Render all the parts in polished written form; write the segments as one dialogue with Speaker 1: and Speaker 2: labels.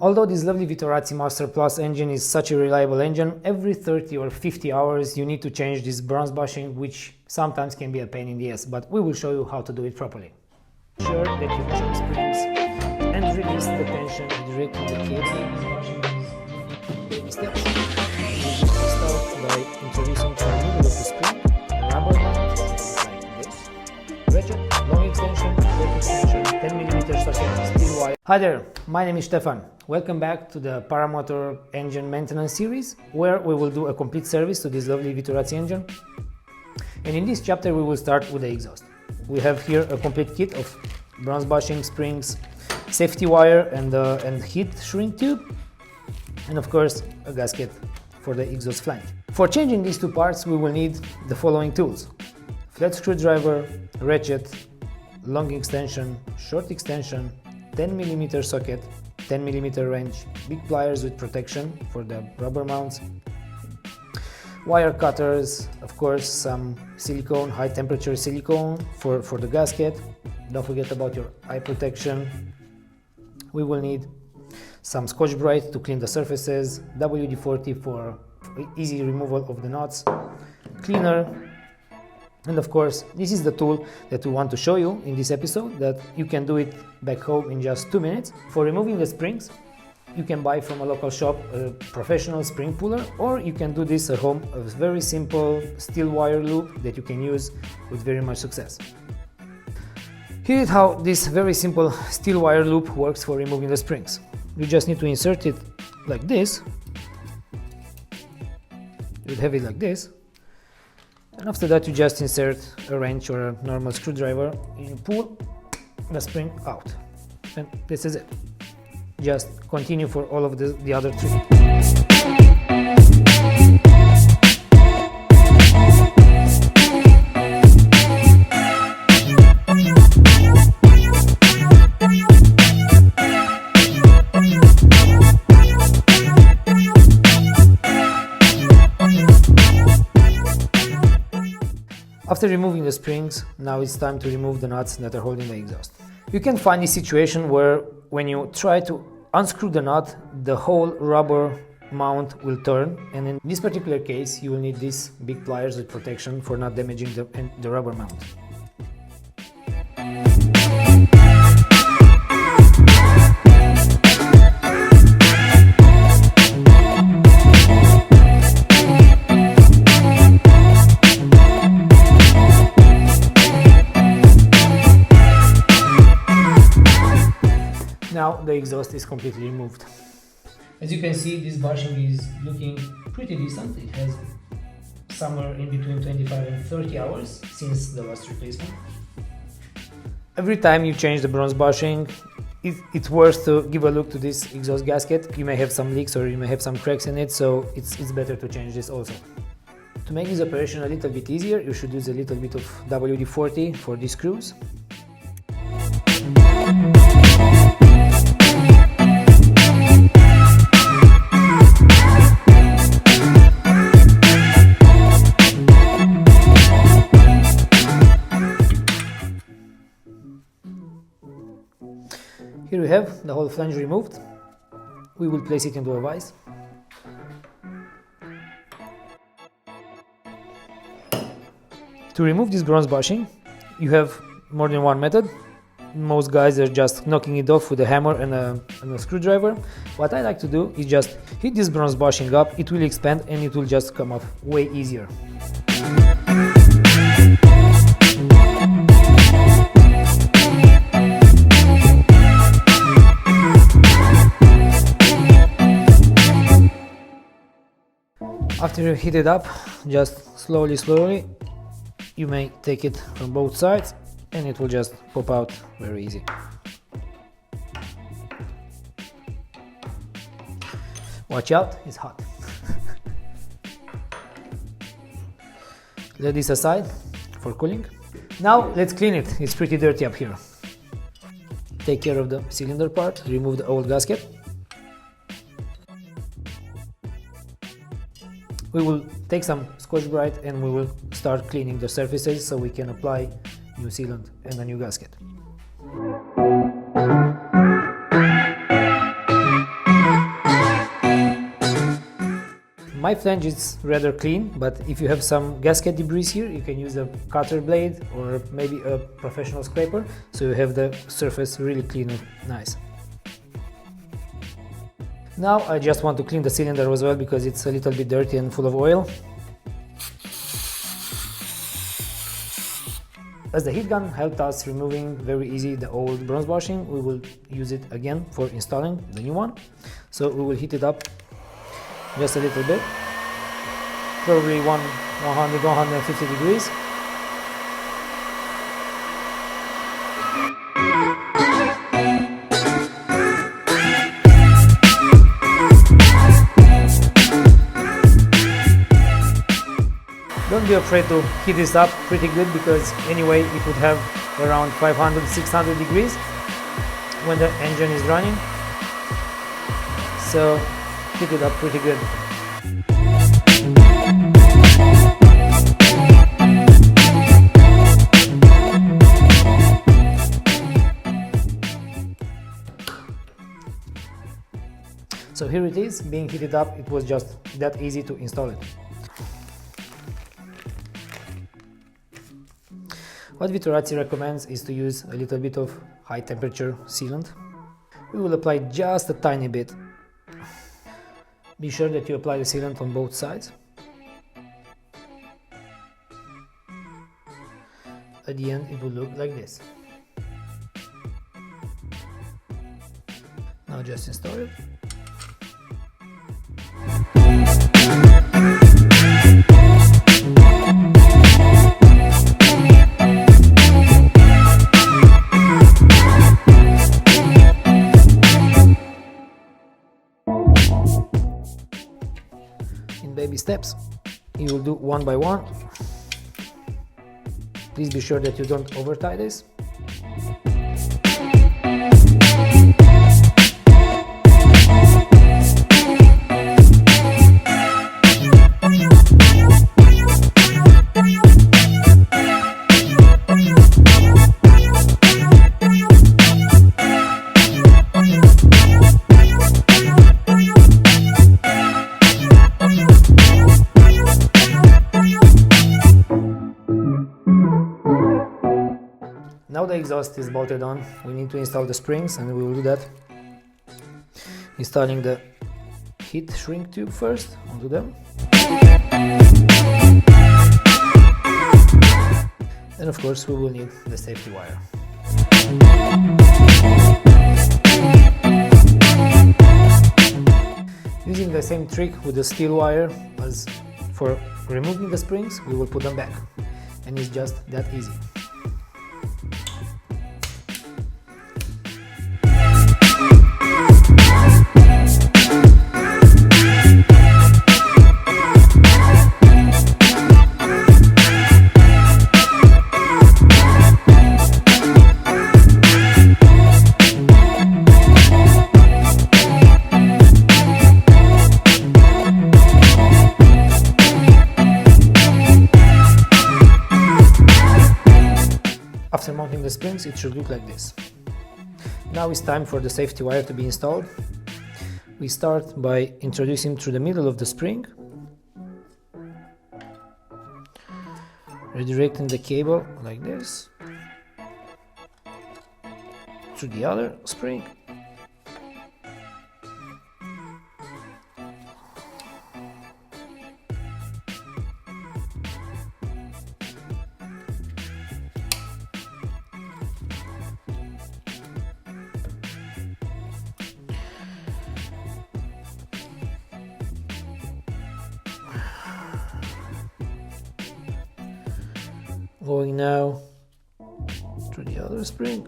Speaker 1: Although this lovely Vittorazi Moster Plus engine is such a reliable engine, every 30 or 50 hours you need to change this bronze bushing, which sometimes can be a pain in the ass, but we will show you how to do it properly. Ensure that you measure the springs and release the tension directly to the cable. Baby steps. We start by introducing to the middle of the spring a rubber mount like this. Ratchet, long extension, short extension, 10mm socket, steel wire. Hi there, my name is Stefan. Welcome back to the Paramotor engine maintenance series, where we will do a complete service to this lovely Vittorazi engine. And in this chapter we will start with the exhaust. We have here a complete kit of bronze bushing, springs, safety wire and heat shrink tube, and of course a gasket for the exhaust flange. For changing these two parts we will need the following tools: flat screwdriver, ratchet, long extension, short extension, 10mm socket, 10mm wrench, big pliers with protection for the rubber mounts, wire cutters, of course some silicone, high temperature silicone for the gasket. Don't forget about your eye protection. We will need some Scotch-Brite to clean the surfaces, WD-40 for easy removal of the knots, cleaner, and of course this is the tool that we want to show you in this episode, that you can do it back home in just 2 minutes. For removing the springs, you can buy from a local shop a professional spring puller, or you can do this at home, a very simple steel wire loop that you can use with very much success. Here is how this very simple steel wire loop works for removing the springs. You just need to insert it like this. You have it like this, and after that you just insert a wrench or a normal screwdriver and you pull the spring out, and this is it. Just continue for all of the other three. After removing the springs, now it's time to remove the nuts that are holding the exhaust. You can find this situation where when you try to unscrew the nut, the whole rubber mount will turn, and in this particular case you will need these big pliers with protection for not damaging the rubber mount. Now the exhaust is completely removed. As you can see, this bushing is looking pretty decent. It has somewhere in between 25 and 30 hours since the last replacement. Every time you change the bronze bushing, it's worth to give a look to this exhaust gasket. You may have some leaks or you may have some cracks in it, so it's better to change this also. To make this operation a little bit easier, you should use a little bit of WD-40 for these screws. Here we have the whole flange removed. We will place it into a vise. To remove this bronze bushing, you have more than one method. Most guys are just knocking it off with a hammer and a screwdriver. What I like to do is just hit this bronze bushing up. It will expand and it will just come off way easier. After you heat it up, just slowly, you may take it from both sides and it will just pop out very easy. Watch out, it's hot. Let this aside for cooling. Now let's clean it, it's pretty dirty up here. Take care of the cylinder part, remove the old gasket. We will take some Scotch-Brite and we will start cleaning the surfaces so we can apply new sealant and a new gasket. My flange is rather clean, but if you have some gasket debris here, you can use a cutter blade or maybe a professional scraper, so you have the surface really clean and nice. Now I just want to clean the cylinder as well because it's a little bit dirty and full of oil. As the heat gun helped us removing very easy the old bronze bushing, we will use it again for installing the new one. So we will heat it up just a little bit, probably 100-150 degrees. Don't be afraid to heat this up pretty good, because anyway it would have around 500-600 degrees when the engine is running, so heat it up pretty good. So here it is, being heated up. It was just that easy to install it. What Vittorazi recommends is to use a little bit of high temperature sealant. We will apply just a tiny bit. Be sure that you apply the sealant on both sides. At the end it will look like this. Now just install it. In baby steps, you will do one by one. Please be sure that you don't over tie this. Now the exhaust is bolted on, we need to install the springs, and we will do that installing the heat shrink tube first onto them. And of course we will need the safety wire. Using the same trick with the steel wire as for removing the springs, we will put them back, and it's just that easy. After mounting the springs, it should look like this. Now it's time for the safety wire to be installed. We start by introducing through the middle of the spring, redirecting the cable like this, through the other spring, going now through the other spring.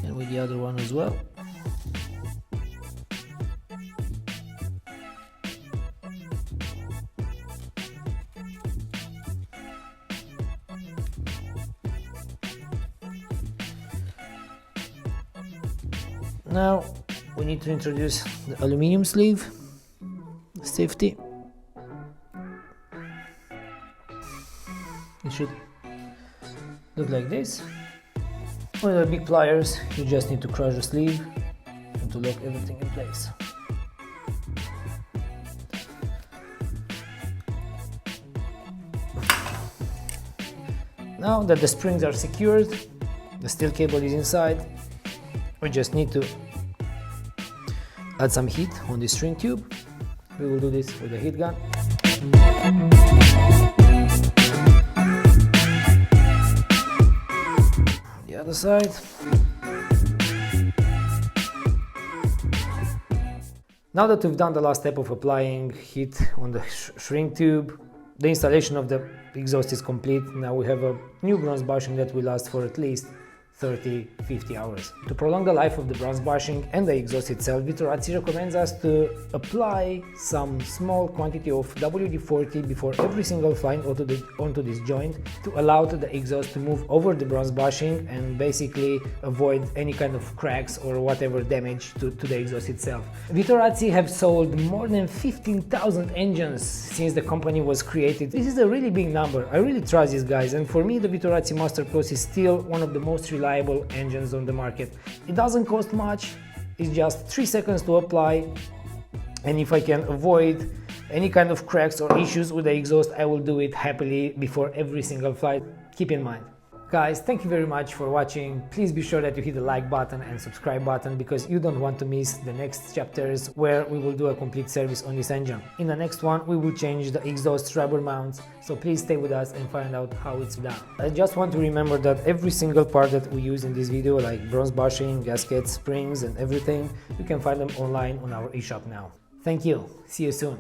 Speaker 1: And with the other one as well. Now we need to introduce the aluminium sleeve, safety. It should look like this. With the big pliers, you just need to crush the sleeve and to lock everything in place. Now that the springs are secured, the steel cable is inside, we just need to add some heat on the string tube. We will do this with a heat gun. The other side. Now that we've done the last step of applying heat on the shrink tube, the installation of the exhaust is complete. Now we have a new bronze bushing that will last for at least 30-50 hours. To prolong the life of the bronze bushing and the exhaust itself, Vittorazi recommends us to apply some small quantity of WD-40 before every single fly onto this joint to allow the exhaust to move over the bronze bushing and basically avoid any kind of cracks or whatever damage to the exhaust itself. Vittorazi have sold more than 15,000 engines since the company was created. This is a really big number. I really trust these guys, and for me the Vittorazi Moster Plus is still one of the most reliable engines on the market. It doesn't cost much, it's just 3 seconds to apply, and if I can avoid any kind of cracks or issues with the exhaust, I will do it happily before every single flight. Keep in mind. Guys, thank you very much for watching. Please be sure that you hit the like button and subscribe button because you don't want to miss the next chapters where we will do a complete service on this engine. In the next one, we will change the exhaust rubber mounts, so please stay with us and find out how it's done. I just want to remember that every single part that we use in this video, like bronze bushing, gaskets, springs and everything, you can find them online on our eShop now. Thank you. See you soon.